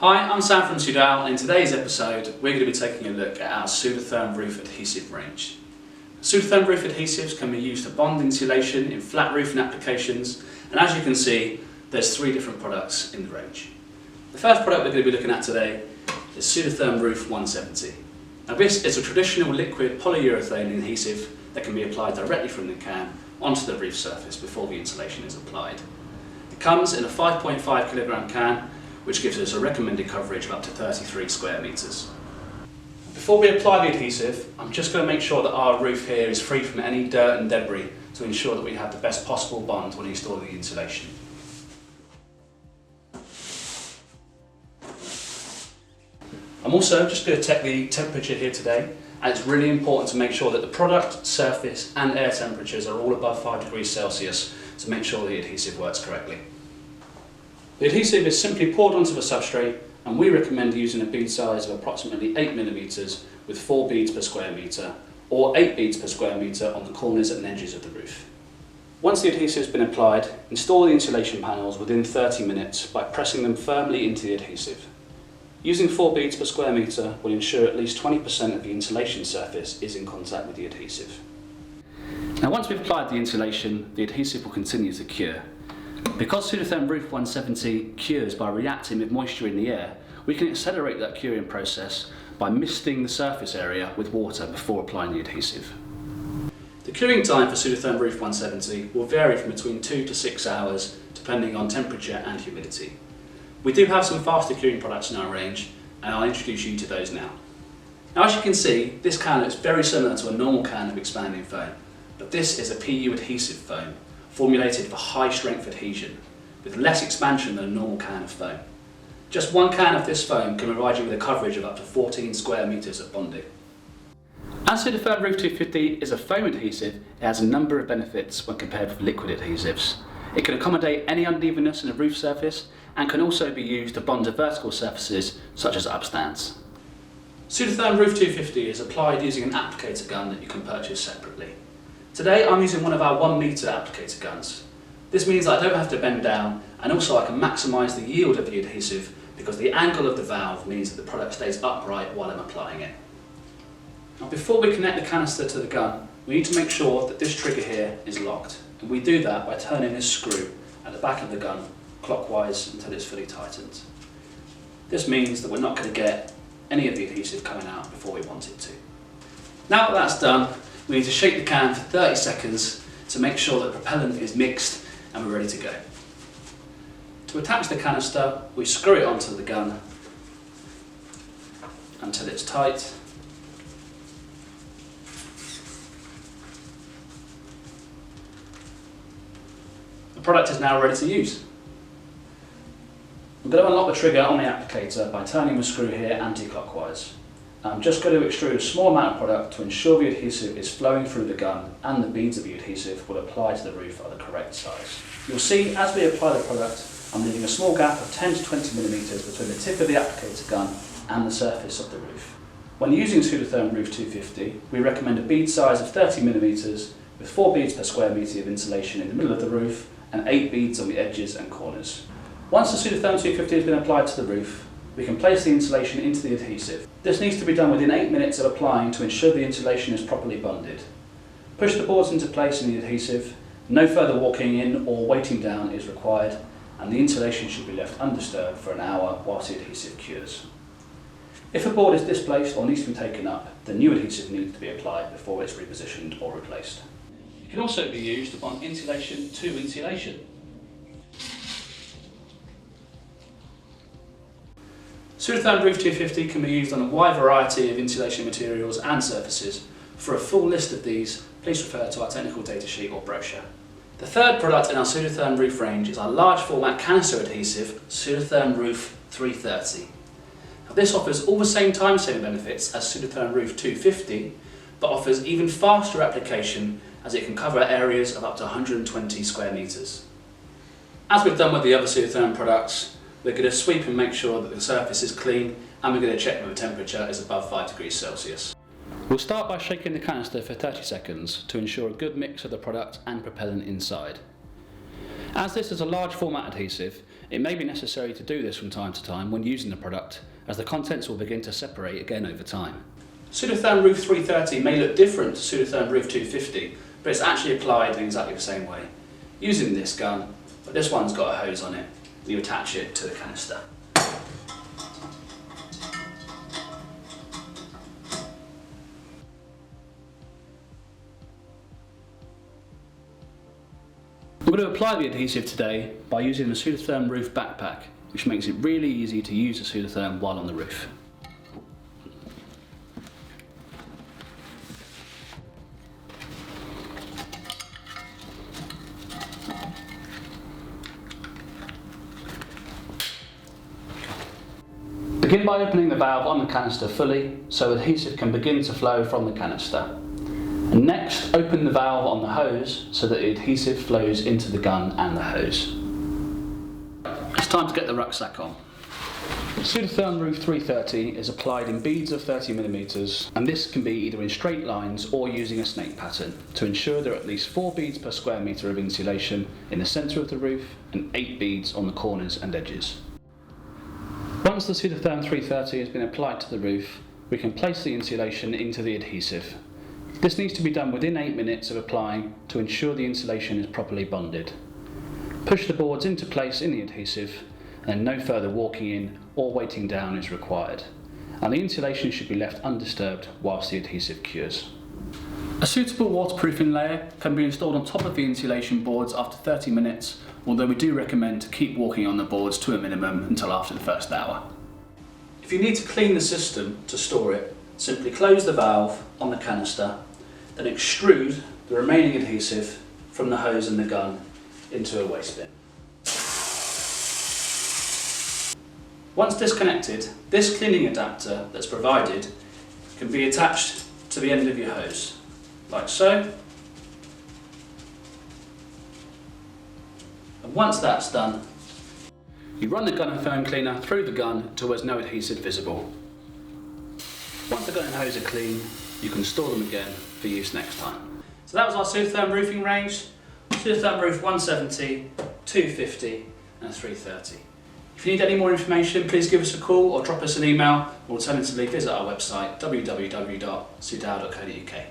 Hi, I'm Sam from Soudal, and in today's episode we're going to be taking a look at our Soudatherm Roof adhesive range. Soudatherm Roof adhesives can be used to bond insulation in flat roofing applications, and as you can see there's three different products in the range. The first product we're going to be looking at today is Soudatherm Roof 170. Now this is a traditional liquid polyurethane adhesive that can be applied directly from the can onto the roof surface before the insulation is applied. It comes in a 5.5 kilogram can, which gives us a recommended coverage of up to 33 square metres. Before we apply the adhesive, I'm just going to make sure that our roof here is free from any dirt and debris to ensure that we have the best possible bond when installing the insulation. I'm also just going to check the temperature here today, and it's really important to make sure that the product, surface and air temperatures are all above 5 degrees Celsius to make sure the adhesive works correctly. The adhesive is simply poured onto the substrate, and we recommend using a bead size of approximately 8mm with 4 beads per square metre or 8 beads per square metre on the corners and edges of the roof. Once the adhesive has been applied, install the insulation panels within 30 minutes by pressing them firmly into the adhesive. Using 4 beads per square metre will ensure at least 20% of the insulation surface is in contact with the adhesive. Now once we've applied the insulation, the adhesive will continue to cure. Because Soudatherm Roof 170 cures by reacting with moisture in the air, we can accelerate that curing process by misting the surface area with water before applying the adhesive. The curing time for Soudatherm Roof 170 will vary from between 2 to 6 hours depending on temperature and humidity. We do have some faster curing products in our range, and I'll introduce you to those now. Now as you can see, this can looks very similar to a normal can of expanding foam, but this is a PU adhesive foam formulated for high strength adhesion, with less expansion than a normal can of foam. Just one can of this foam can provide you with a coverage of up to 14 square metres of bonding. As Soudatherm Roof 250 is a foam adhesive, it has a number of benefits when compared with liquid adhesives. It can accommodate any unevenness in a roof surface and can also be used to bond to vertical surfaces such as upstands. Soudatherm Roof 250 is applied using an applicator gun that you can purchase separately. Today I'm using one of our 1 metre applicator guns. This means that I don't have to bend down, and also I can maximise the yield of the adhesive because the angle of the valve means that the product stays upright while I'm applying it. Now before we connect the canister to the gun, we need to make sure that this trigger here is locked, and we do that by turning this screw at the back of the gun clockwise until it's fully tightened. This means that we're not going to get any of the adhesive coming out before we want it to. Now that that's done, we need to shake the can for 30 seconds to make sure that the propellant is mixed and we're ready to go. To attach the canister, we screw it onto the gun until it's tight. The product is now ready to use. I'm going to unlock the trigger on the applicator by turning the screw here anti-clockwise. I'm just going to extrude a small amount of product to ensure the adhesive is flowing through the gun and the beads of the adhesive will apply to the roof are the correct size. You'll see as we apply the product, I'm leaving a small gap of 10 to 20mm between the tip of the applicator gun and the surface of the roof. When using Soudatherm Roof 250, we recommend a bead size of 30mm with 4 beads per square metre of insulation in the middle of the roof and 8 beads on the edges and corners. Once the Soudatherm 250 has been applied to the roof, we can place the insulation into the adhesive. This needs to be done within 8 minutes of applying to ensure the insulation is properly bonded. Push the boards into place in the adhesive, no further walking in or weighting down is required, and the insulation should be left undisturbed for an hour whilst the adhesive cures. If a board is displaced or needs to be taken up, the new adhesive needs to be applied before it's repositioned or replaced. It can also be used to bond insulation to insulation. Soudatherm Roof 250 can be used on a wide variety of insulation materials and surfaces. For a full list of these, please refer to our technical data sheet or brochure. The third product in our Soudatherm Roof range is our large format canister adhesive, Soudatherm Roof 330. Now, this offers all the same time-saving benefits as Soudatherm Roof 250, but offers even faster application as it can cover areas of up to 120 square metres. As we've done with the other Soudatherm products, we're going to sweep and make sure that the surface is clean, and we're going to check that the temperature is above 5 degrees Celsius. We'll start by shaking the canister for 30 seconds to ensure a good mix of the product and propellant inside. As this is a large format adhesive, It may be necessary to do this from time to time when using the product, as the contents will begin to separate again over time. Soudatherm Roof 330 may look different to Soudatherm Roof 250, but it's actually applied in exactly the same way. Using this gun, but this one's got a hose on it. You attach it to the canister. We're going to apply the adhesive today by using the Soudatherm Roof backpack, which makes it really easy to use the Soudatherm while on the roof. Begin by opening the valve on the canister fully so adhesive can begin to flow from the canister. And next, open the valve on the hose so that the adhesive flows into the gun and the hose. It's time to get the rucksack on. Soudatherm Roof 330 is applied in beads of 30mm, and this can be either in straight lines or using a snake pattern to ensure there are at least 4 beads per square metre of insulation in the centre of the roof and 8 beads on the corners and edges. Once the Soudatherm 330 has been applied to the roof, we can place the insulation into the adhesive. This needs to be done within 8 minutes of applying to ensure the insulation is properly bonded. Push the boards into place in the adhesive, and no further walking in or weighting down is required. And the insulation should be left undisturbed whilst the adhesive cures. A suitable waterproofing layer can be installed on top of the insulation boards after 30 minutes, although we do recommend to keep walking on the boards to a minimum until after the first hour. If you need to clean the system to store it, simply close the valve on the canister, then extrude the remaining adhesive from the hose and the gun into a waste bin. Once disconnected, this cleaning adapter that's provided can be attached to the end of your hose, like so. And once that's done, you run the gun and foam cleaner through the gun until there's no adhesive visible. Once the gun and hose are clean, you can store them again for use next time. So that was our Soudatherm roofing range. Soudatherm Roof 170, 250 and 330. If you need any more information, please give us a call or drop us an email, or alternatively visit our website www.soudal.co.uk.